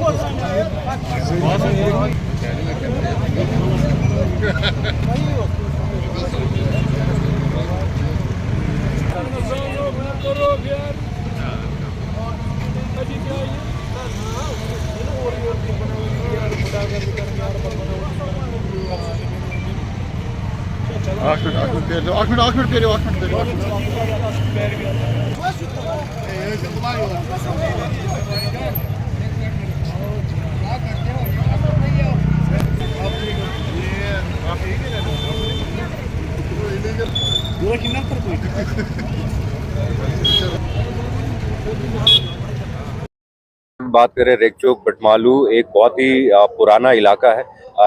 Ahmet veriyor. बात करें rake चौक बटमालू एक बहुत ही पुराना इलाका है।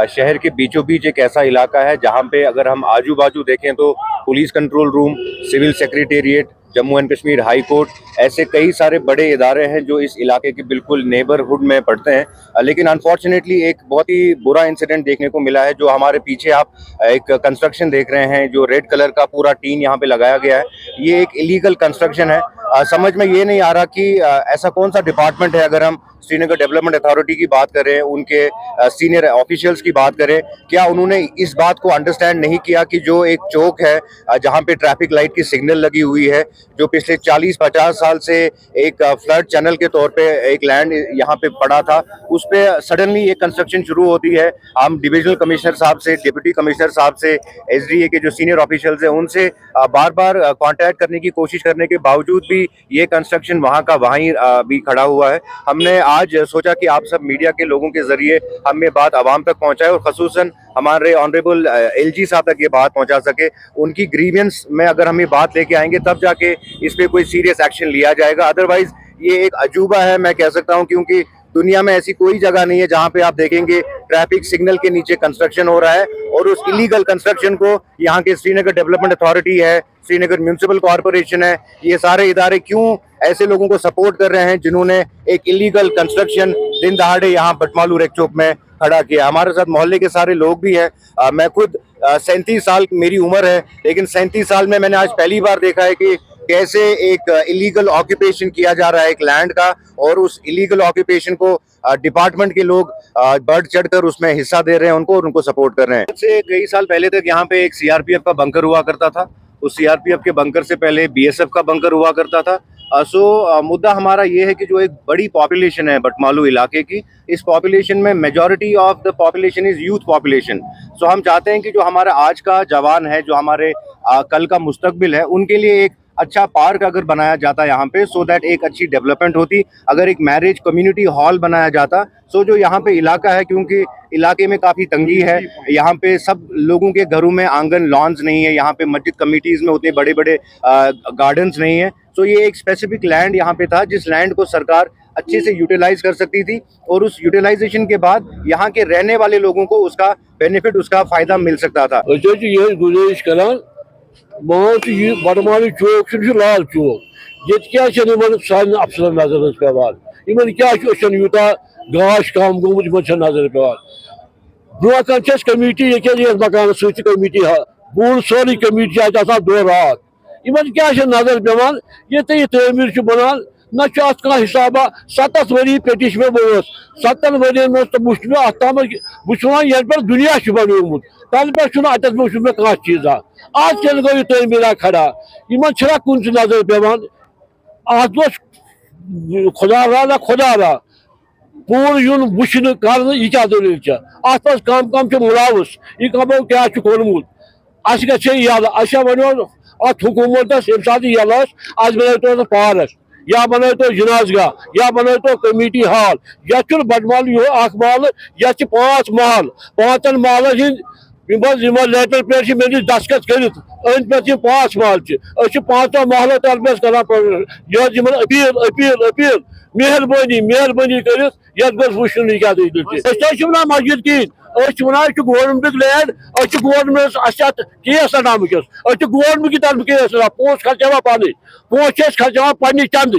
शहर के बीचों बीच एक ऐसा इलाका है जहां पे अगर हम आजू बाजू देखें तो police control room, civil secretariat, Jammu and Kashmir high court, ऐसे कई सारे बड़े इदारे हैं जो इस इलाके के बिल्कुल नेबरहुड में पड़ते हैं। लेकिन अनफॉर्चुनेटली एक बहुत ही बुरा इंसिडेंट देखने को मिला है। जो हमारे पीछे आप एक कंस्ट्रक्शन देख रहे हैं, जो रेड कलर का पूरा टीन यहाँ पे लगाया गया है, ये एक इलीगल कंस्ट्रक्शन है। समझ में ये नहीं आ रहा कि ऐसा कौन सा डिपार्टमेंट है, अगर हम श्रीनगर डेवलपमेंट अथॉरिटी की बात करें, उनके सीनियर ऑफिशियल्स की बात करें, क्या उन्होंने इस बात को अंडरस्टैंड नहीं किया कि जो एक चौक है जहां पे ट्रैफिक लाइट की सिग्नल लगी हुई है, जो पिछले 40-50 साल से एक फ्लड चैनल के तौर पे एक लैंड यहाँ पे पड़ा था, उस पे सडनली एक कंस्ट्रक्शन शुरू होती है। हम डिविजनल कमिश्नर साहब से, डिप्टी कमिश्नर साहब से, एसडीए के जो सीनियर ऑफिशियल्स हैं उनसे बार बार कांटेक्ट करने की कोशिश करने के बावजूद भी ये कंस्ट्रक्शन वहाँ का वहीं भी खड़ा हुआ है। हमने आज सोचा कि आप सब मीडिया के लोगों के जरिए हम ये बात आवाम तक पहुंचाए और खसूसन हमारे ऑनरेबल एलजी साहब तक ये बात पहुंचा सके। उनकी ग्रीवियंस में अगर हम ये बात लेके आएंगे तब जाके इस पे कोई सीरियस एक्शन लिया जाएगा। अदरवाइज ये एक अजूबा है, मैं कह सकता हूँ, क्योंकि दुनिया में ऐसी कोई जगह नहीं है जहां पे आप देखेंगे ट्रैफिक सिग्नल के नीचे कंस्ट्रक्शन हो रहा है और उस इलीगल कंस्ट्रक्शन को यहाँ के श्रीनगर डेवलपमेंट अथॉरिटी है, श्रीनगर म्युनिसिपल कॉर्पोरेशन है, ये सारे इदारे क्यों ऐसे लोगों को सपोर्ट कर रहे हैं जिन्होंने एक इलीगल कंस्ट्रक्शन दिन दहाड़े यहाँ बटमालू रेक चौक में खड़ा किया। हमारे साथ मोहल्ले के सारे लोग भी हैं। मैं खुद 37 साल मेरी उम्र है, लेकिन 37 साल में मैंने आज पहली बार देखा है कि कैसे एक इलीगल ऑक्यूपेशन किया जा रहा है एक लैंड का, और उस इलीगल ऑक्यूपेशन को डिपार्टमेंट के लोग बढ़ चढ़कर उसमें हिस्सा दे रहे हैं उनको और उनको सपोर्ट कर रहे हैं। से कई साल पहले तक यहाँ पे एक सीआरपीएफ का बंकर हुआ करता था। उस सीआरपीएफ के बंकर से पहले बीएसएफ का बंकर हुआ करता था। मुद्दा हमारा ये है कि जो एक बड़ी पॉपुलेशन है बटमालू इलाके की, इस पॉपुलेशन में majority of the population is youth population. हम चाहते हैं कि जो हमारा आज का जवान है, जो हमारे कल का मुस्तकबिल है, उनके लिए एक अच्छा पार्क अगर बनाया जाता यहाँ पे, सो दैट एक अच्छी डेवलपमेंट होती। अगर एक मैरिज कम्युनिटी हॉल बनाया जाता, सो जो यहाँ पे इलाका है, क्योंकि इलाके में काफ़ी तंगी है, यहाँ पे सब लोगों के घरों में आंगन लॉन्स नहीं है, यहाँ पे मस्जिद कमिटीज़ में उतने बड़े बड़े गार्डन्स नहीं है। सो ये एक स्पेसिफिक लैंड यहाँ पे था जिस लैंड को सरकार अच्छे से यूटिलाइज कर सकती थी और उस यूटिलाइजेशन के बाद यहाँ के रहने वाले लोगों को उसका बेनिफिट, उसका फ़ायदा मिल सकता था। गुजारिश करान मान ये बटमालू चौक लाल चौक, ये क्या सान अफसर नजर पेवान, क्या यूता गाश कम गोमुत नजर पेवान। ब्रो कमेटी ये मकान सत कमेटी पूर सोरी कमेटी दो रात, इन क्या नजर पेवान। ये तमीर बनान ना हिसाबा 7 वरी पेटिश में बोस 7 वरियन में तो मुश्किल अतम बह ये दुनिया बनोमुत तल पे मे कह चीज आज चल गो तमीर खड़ा, इन कुन नजर पेवान। अत खुदा रा खुदा रा पूर यून वुन कर यह क्या दलील अत कम मुलावस यह कमो क्या कोर्मुत अस यल वो अत हुकूमत ये सात यल बनो पार्क या बनो तो जनाजगाह या बनो तो कमेटी हॉल। यह बटमालू अख महल, यह 5 महल, 5 महल हिंद लेटर पे मे दस्खत कर अंद पे 5 महल 5 महलों तल कर अपील अपील अपील मेहरबानी मेहरबानी कर वुन क्या दलील ना मस्जिद कहें वन गवर्नमेंट लैंड गवर्नमेंट केस अनामस गवर्नमेंट की तरफ केस पोस खर्चा पानी पोस खर्चा पे चंद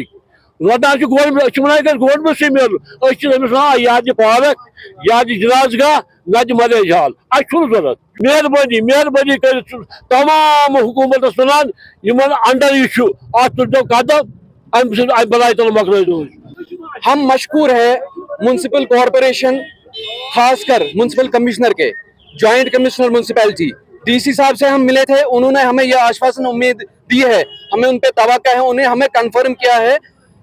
रोदान गवर्नमेंट वन गवर्नमेंट से मिल यह पार्क यह जनाजगाह न मैरिज हॉल जरूरत। मेहरबानी मेहरबानी कर तमाम हुकूमत वन इन अंडर यह अत तुलो कदम अम बलाई तल मकल। हम मशकूर हैं म्युनिसिपल कॉरपोरेशन, खासकर म्युनिसिपल कमिश्नर के, जॉइंट कमिश्नर म्युनिसिपैलिटी डीसी साहब से हम मिले थे। उन्होंने हमें यह आश्वासन उम्मीद दी है, हमें उन पे तवक्को है, उन्हें हमें कंफर्म किया है,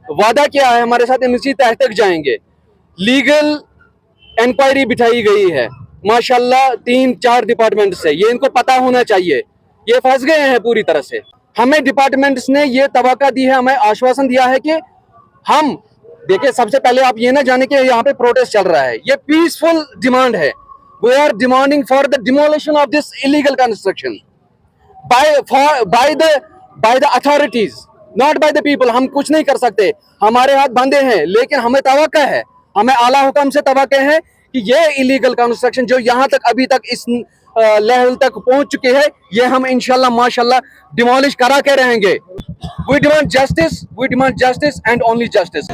वादा किया है हमारे साथ एमसी तह तक जाएंगे। लीगल इंक्वायरी बिठाई गई है माशाल्लाह 3-4 डिपार्टमेंट से, ये इनको पता होना चाहिए, ये फंस गए हैं पूरी तरह से। हमें डिपार्टमेंट्स ने ये तवक्को दी है, हमें आश्वासन दिया है कि हम देखिए, सबसे पहले आप ये ना जाने कि यहाँ पे प्रोटेस्ट चल रहा है, ये पीसफुल डिमांड है। We are demanding for the demolition of this illegal construction by the authorities, not by the people. हम कुछ नहीं कर सकते, हमारे हाथ बंधे हैं, लेकिन हमें तवक्को है, हमें आला हुक्म से तवक्को है कि ये इलीगल कंस्ट्रक्शन जो यहाँ तक अभी तक इस लेवल तक पहुंच चुके हैं, ये हम इंशाल्लाह माशाल्लाह डिमोलिश करा के रहेंगे। We demand justice and only justice.